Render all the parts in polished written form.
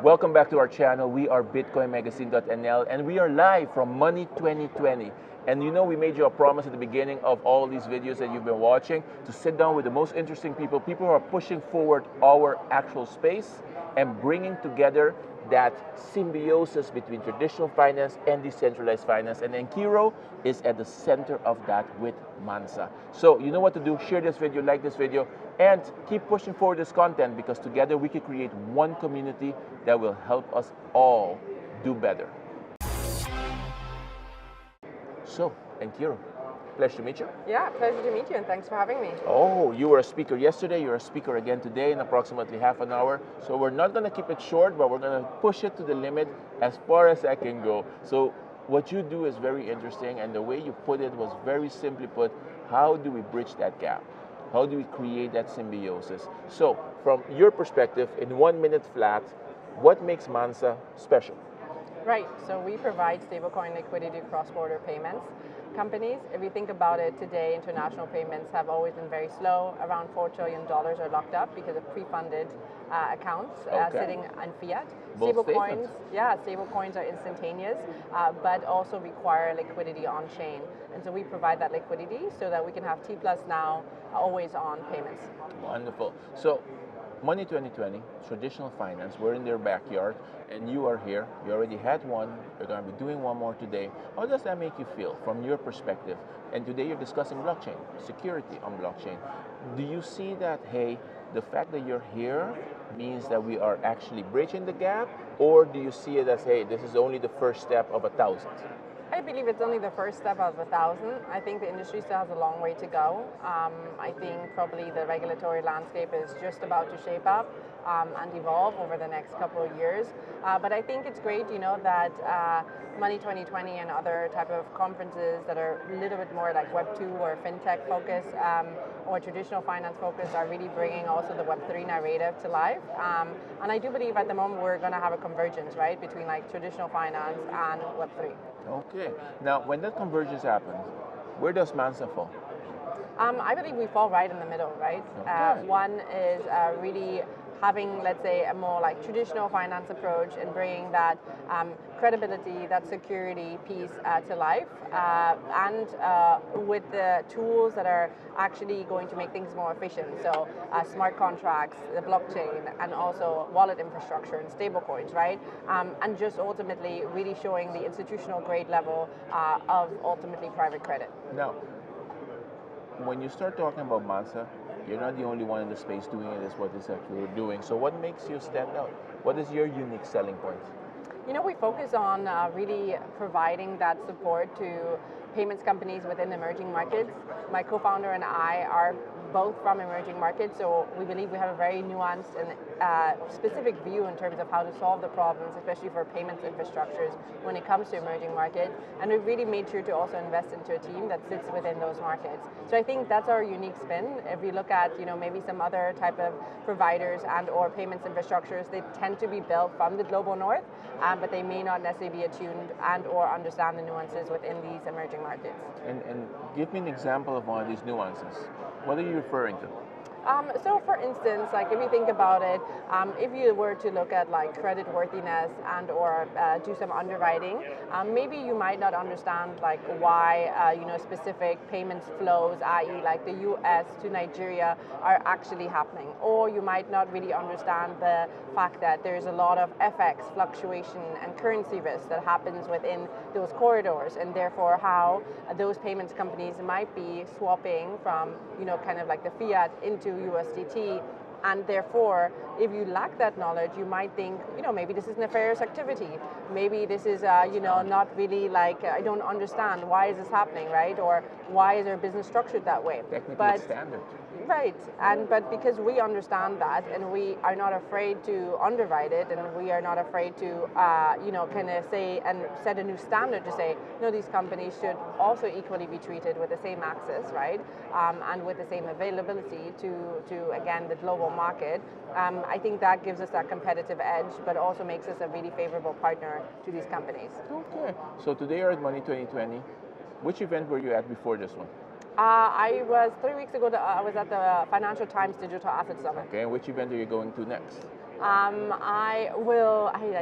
Welcome back to our channel. We are BitcoinMagazine.nl and we are live from Money2020. And you know, we made you a promise at the beginning of all these videos that you've been watching to sit down with the most interesting people who are pushing forward our actual space and bringing together that symbiosis between traditional finance and decentralized finance. And Nkiru is at the center of that with MANSA. So you know what to do. Share this video, like this video, and keep pushing forward this content, because together we can create one community that will help us all do better. So, Nkiru, pleasure to meet you. Yeah, pleasure to meet you, and thanks for having me. Oh, you were a speaker yesterday, you're a speaker again today in approximately half an hour. So we're not going to keep it short, but we're going to push it to the limit as far as I can go. So what you do is very interesting, and the way you put it was very simply put. How do we bridge that gap? How do we create that symbiosis? So from your perspective, in 1 minute flat, what makes MANSA special? Right, so we provide stablecoin liquidity cross-border payments companies. If you think about it today, international payments have always been very slow. Around $4 trillion are locked up because of pre-funded accounts sitting in fiat. Stablecoins, stablecoins are instantaneous, but also require liquidity on-chain. And so we provide that liquidity so that we can have T plus now always on payments. Wonderful. So Money 2020, traditional finance, we're in their backyard, and you are here. You already had one, you're going to be doing one more today. How does that make you feel from your perspective? And today you're discussing blockchain, security on blockchain. Do you see that, hey, the fact that you're here means that we are actually bridging the gap? Or do you see it as, hey, this is only the first step of 1,000? I believe it's only the first step of 1,000. I think the industry still has a long way to go. I think probably the regulatory landscape is just about to shape up and evolve over the next couple of years. But I think it's great, you know, that Money 2020 and other type of conferences that are a little bit more like Web 2 or FinTech focused or traditional finance focused are really bringing also the Web 3 narrative to life. And I do believe at the moment we're going to have a convergence, right, between like traditional finance and Web 3. Okay. Now, when that convergence happens, where does MANSA fall? I believe we fall right in the middle, right? Okay. One is really having, let's say, a more like traditional finance approach and bringing that credibility, that security piece to life, and with the tools that are actually going to make things more efficient. So smart contracts, the blockchain, and also wallet infrastructure and stablecoins, right? And just ultimately really showing the institutional grade level of ultimately private credit. Now, when you start talking about MANSA, you're not the only one in the space doing it, is what is actually we're doing. So what makes you stand out? What is your unique selling point? You know, we focus on really providing that support to payments companies within emerging markets. My co-founder and I are both from emerging markets, so we believe we have a very nuanced and specific view in terms of how to solve the problems, especially for payments infrastructures when it comes to emerging markets. And we've really made sure to also invest into a team that sits within those markets. So I think that's our unique spin. If we look at, you know, maybe some other type of providers and or payments infrastructures, they tend to be built from the global north, but they may not necessarily be attuned and or understand the nuances within these emerging markets. And give me an example of one of these nuances. What are you referring to? So for instance, like if you think about it, if you were to look at like credit worthiness and or do some underwriting, maybe you might not understand like why you know, specific payments flows, i.e. like the US to Nigeria, are actually happening. Or you might not really understand the fact that there's a lot of FX fluctuation and currency risk that happens within those corridors, and therefore how those payments companies might be swapping from, you know, kind of like the fiat into USDT, and therefore, if you lack that knowledge, you might think, you know, maybe this is nefarious activity. Maybe this is, you know, not really like, I don't understand, why is this happening, right? Or why is their business structured that way? Technically it's standard. Right, but because we understand that and we are not afraid to underwrite it, and we are not afraid to, you know, kind of say and set a new standard to say, no, these companies should also equally be treated with the same access, right? And with the same availability to again, the global market. I think that gives us that competitive edge, but also makes us a really favorable partner to these companies. Okay, so today you're at Money 2020. Which event were you at before this one? I was 3 weeks ago. I was at the Financial Times Digital Asset Summit. Okay, and which event are you going to next? I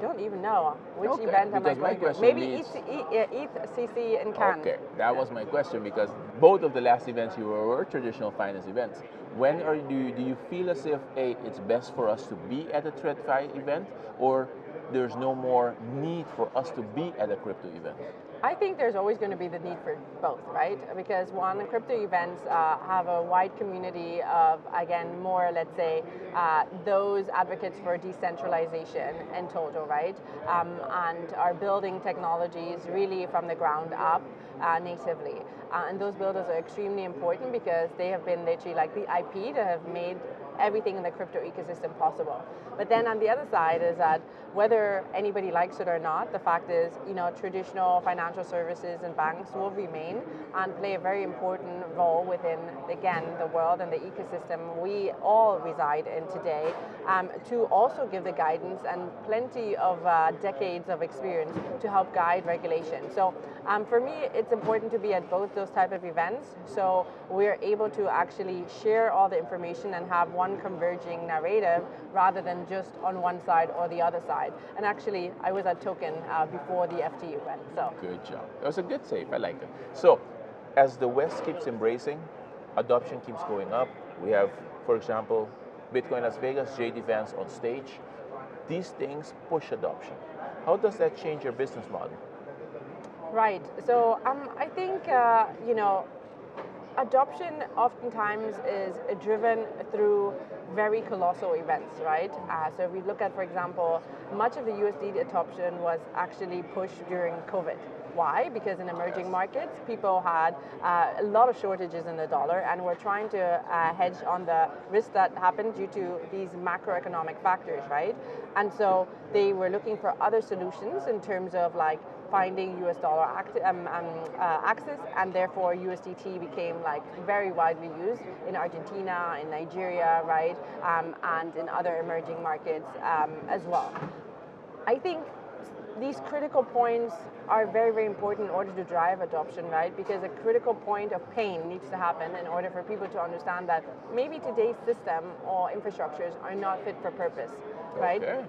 don't even know which Okay, event am I because my going to. question Maybe leads- ETH in Cannes. Okay, that was my question, because both of the last events you were traditional finance events. When do you feel as if it's best for us to be at a TradFi event, or there's no more need for us to be at a crypto event? I think there's always going to be the need for both, right? Because one, crypto events have a wide community of, again, more, let's say, those advocates for decentralization in total, right? And are building technologies really from the ground up natively. And those builders are extremely important because they have been literally like the IP that have made everything in the crypto ecosystem possible. But then on the other side is that whether anybody likes it or not, the fact is, traditional financial services and banks will remain and play a very important role within, again, the world and the ecosystem we all reside in today, to also give the guidance and plenty of decades of experience to help guide regulation. So for me, it's important to be at both those type of events, so we're able to actually share all the information and have one converging narrative rather than just on one side or the other side. And actually, I was at Token before the FT event. So good job. That was a good save. I like it. So, as the West keeps embracing, adoption keeps going up. We have, for example, Bitcoin Las Vegas, JD Vance on stage. These things push adoption. How does that change your business model? Right. So I think adoption oftentimes is driven through very colossal events, right? So if we look at, for example, much of the USD adoption was actually pushed during COVID. Why? Because in emerging markets, people had a lot of shortages in the dollar and were trying to hedge on the risk that happened due to these macroeconomic factors, right? And so they were looking for other solutions in terms of like finding US dollar access, and therefore USDT became like very widely used in Argentina, in Nigeria, right? And in other emerging markets as well. I think these critical points are very, very important in order to drive adoption, right? Because a critical point of pain needs to happen in order for people to understand that maybe today's system or infrastructures are not fit for purpose, right? Okay.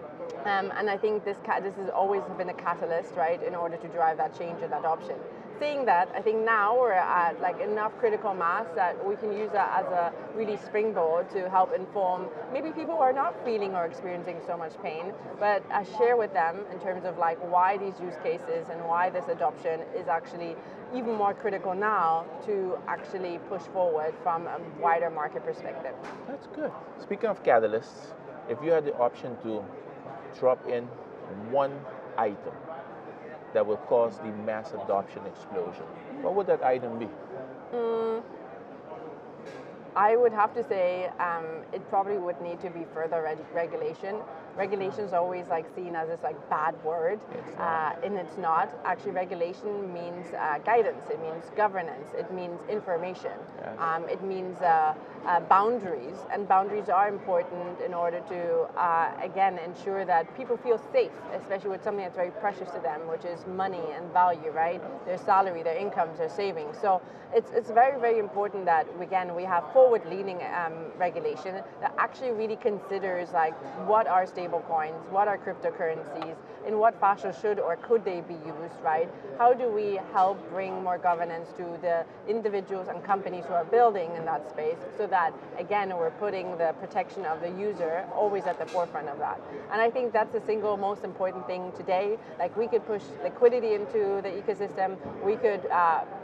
And I think this has always been a catalyst, right, in order to drive that change and adoption. Saying that, I think now we're at like enough critical mass that we can use that as a really springboard to help inform maybe people who are not feeling or experiencing so much pain, but share with them in terms of like why these use cases and why this adoption is actually even more critical now to actually push forward from a wider market perspective. That's good. Speaking of catalysts, if you had the option to drop in one item that will cause the mass adoption explosion, what would that item be? I would have to say it probably would need to be further regulation. Regulation is always like seen as this like bad word, and it's not. Actually, regulation means guidance. It means governance. It means information. Yes. It means boundaries, and boundaries are important in order to again ensure that people feel safe, especially with something that's very precious to them, which is money and value, right? Their salary, their incomes, their savings. So it's very, very important that again we have forward-leaning regulation that actually really considers like what are stable coins, what are cryptocurrencies, in what fashion should or could they be used, right? How do we help bring more governance to the individuals and companies who are building in that space so that, again, we're putting the protection of the user always at the forefront of that. And I think that's the single most important thing today. Like we could push liquidity into the ecosystem, we could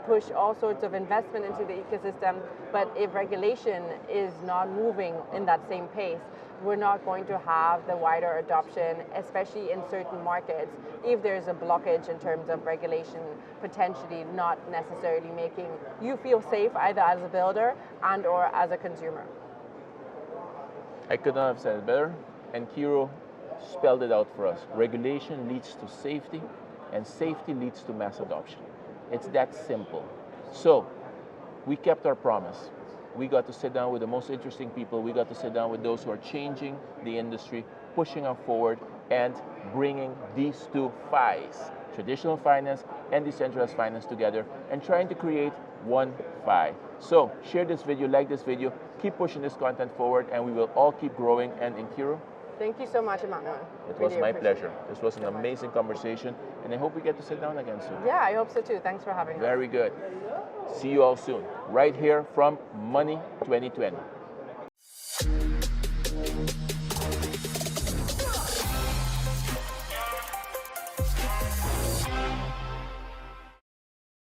push all sorts of investment into the ecosystem, but if regulation is not moving in that same pace, we're not going to have the wider adoption, especially in certain markets, if there's a blockage in terms of regulation potentially not necessarily making you feel safe either as a builder and or as a consumer. I could not have said it better. And Nkiru spelled it out for us. Regulation leads to safety, and safety leads to mass adoption. It's that simple. So, we kept our promise. We got to sit down with the most interesting people. We got to sit down with those who are changing the industry, pushing us forward, and bringing these two FIs, traditional finance and decentralized finance, together and trying to create one FI. So share this video, like this video, keep pushing this content forward, and we will all keep growing. And Nkiru, Thank you so much, Emmanuel. It was my pleasure. This was an amazing conversation, and I hope we get to sit down again soon. Yeah, I hope so too. Thanks for having me. Very good. See you all soon, right here from Money 2020.